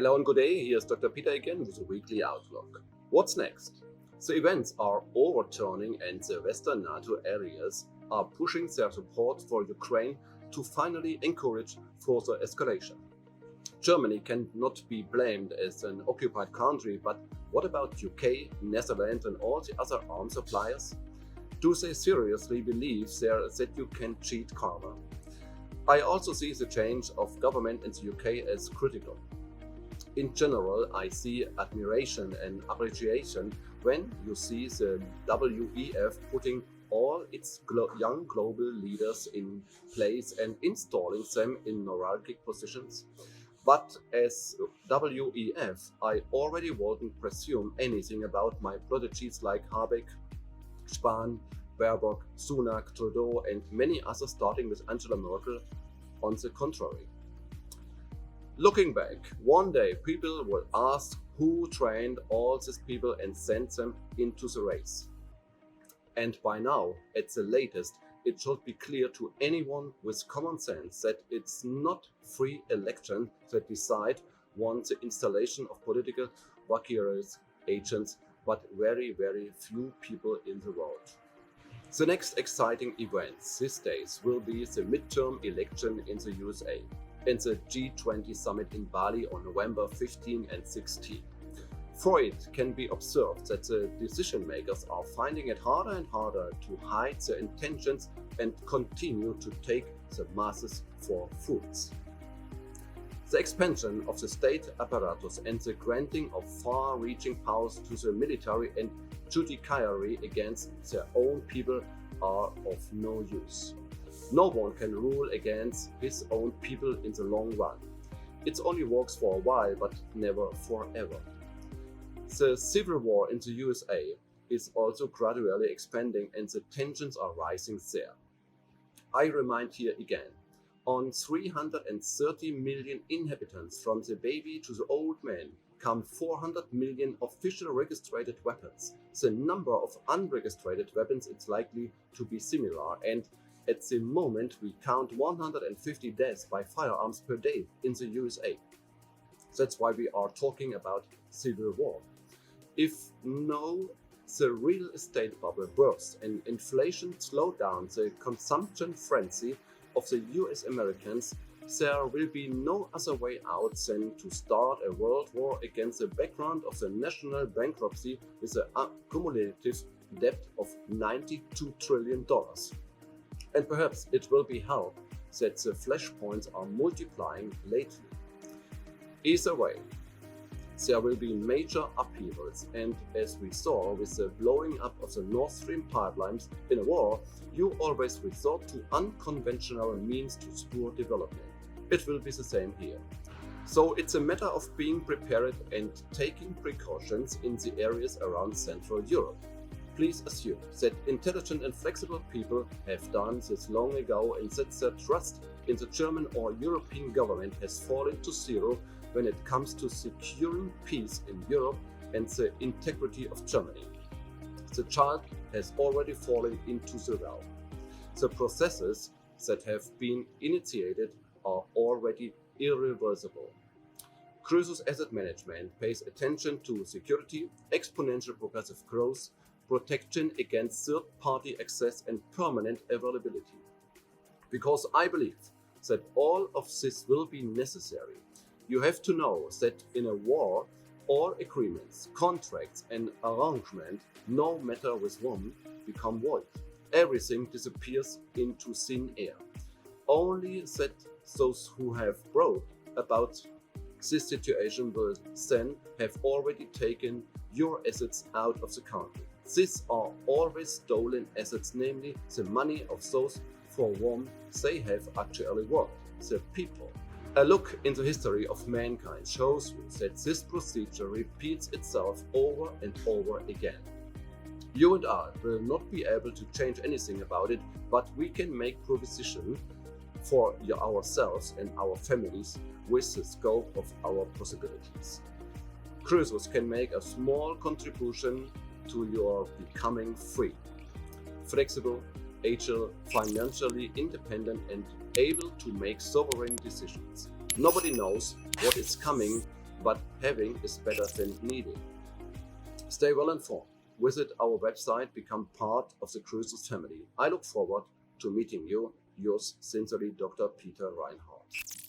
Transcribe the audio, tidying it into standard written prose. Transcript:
Hello and good day, here's Dr. Peter again with a weekly outlook. What's next? The events are overturning and the Western NATO areas are pushing their support for Ukraine to finally encourage further escalation. Germany cannot be blamed as an occupied country, but what about UK, Netherlands and all the other arms suppliers? Do they seriously believe that you can cheat karma? I also see the change of government in the UK as critical. In general, I see admiration and appreciation when you see the WEF putting all its young global leaders in place and installing them in neuralgic positions. But as WEF, I already wouldn't presume anything about my prodigies like Habeck, Spahn, Baerbock, Sunak, Trudeau and many others, starting with Angela Merkel. On the contrary. Looking back, one day people will ask who trained all these people and sent them into the race. And by now, at the latest, it should be clear to anyone with common sense that it's not free elections that decide on the installation of political vicarious agents, but very, very few people in the world. The next exciting event these days will be the midterm election in the USA and the G20 summit in Bali on November 15 and 16. For it can be observed that the decision makers are finding it harder and harder to hide their intentions and continue to take the masses for fools. The expansion of the state apparatus and the granting of far-reaching powers to the military and judiciary against their own people are of no use. No one can rule against his own people in the long run. It only works for a while, but never forever. The civil war in the USA is also gradually expanding and the tensions are rising there. I remind here again, on 330 million inhabitants, from the baby to the old man, come 400 million official registered weapons. The number of unregistered weapons is likely to be similar, and at the moment we count 150 deaths by firearms per day in the USA. That's why we are talking about civil war. If the real estate bubble bursts and inflation slows down the consumption frenzy of the US Americans, there will be no other way out than to start a world war against the background of the national bankruptcy with a cumulative debt of $92 trillion. And perhaps it will be helped that the flashpoints are multiplying lately. Either way, there will be major upheavals, and as we saw with the blowing up of the Nord Stream pipelines in a war, you always resort to unconventional means to spur development. It will be the same here. So it's a matter of being prepared and taking precautions in the areas around Central Europe. Please assume that intelligent and flexible people have done this long ago and that their trust in the German or European government has fallen to zero when it comes to securing peace in Europe and the integrity of Germany. The child has already fallen into the well. The processes that have been initiated are already irreversible. Croesus-asset management pays attention to security, exponential progressive growth, protection against third-party access and permanent availability. Because I believe that all of this will be necessary, you have to know that in a war, all agreements, contracts and arrangements, no matter with whom, become void. Everything disappears into thin air. Only that those who have brought about this situation will then have already taken your assets out of the country. These are always stolen assets, namely the money of those for whom they have actually worked, the people. A look into the history of mankind shows you that this procedure repeats itself over and over again. You and I will not be able to change anything about it, but we can make provision for ourselves and our families with the scope of our possibilities. Croesus can make a small contribution to your becoming free, flexible, agile, financially independent and able to make sovereign decisions. Nobody knows what is coming but having is better than needing. Stay well informed. Visit our website, become part of the Croesus family. I look forward to meeting you. Yours sincerely, Dr. Peter Reinhardt.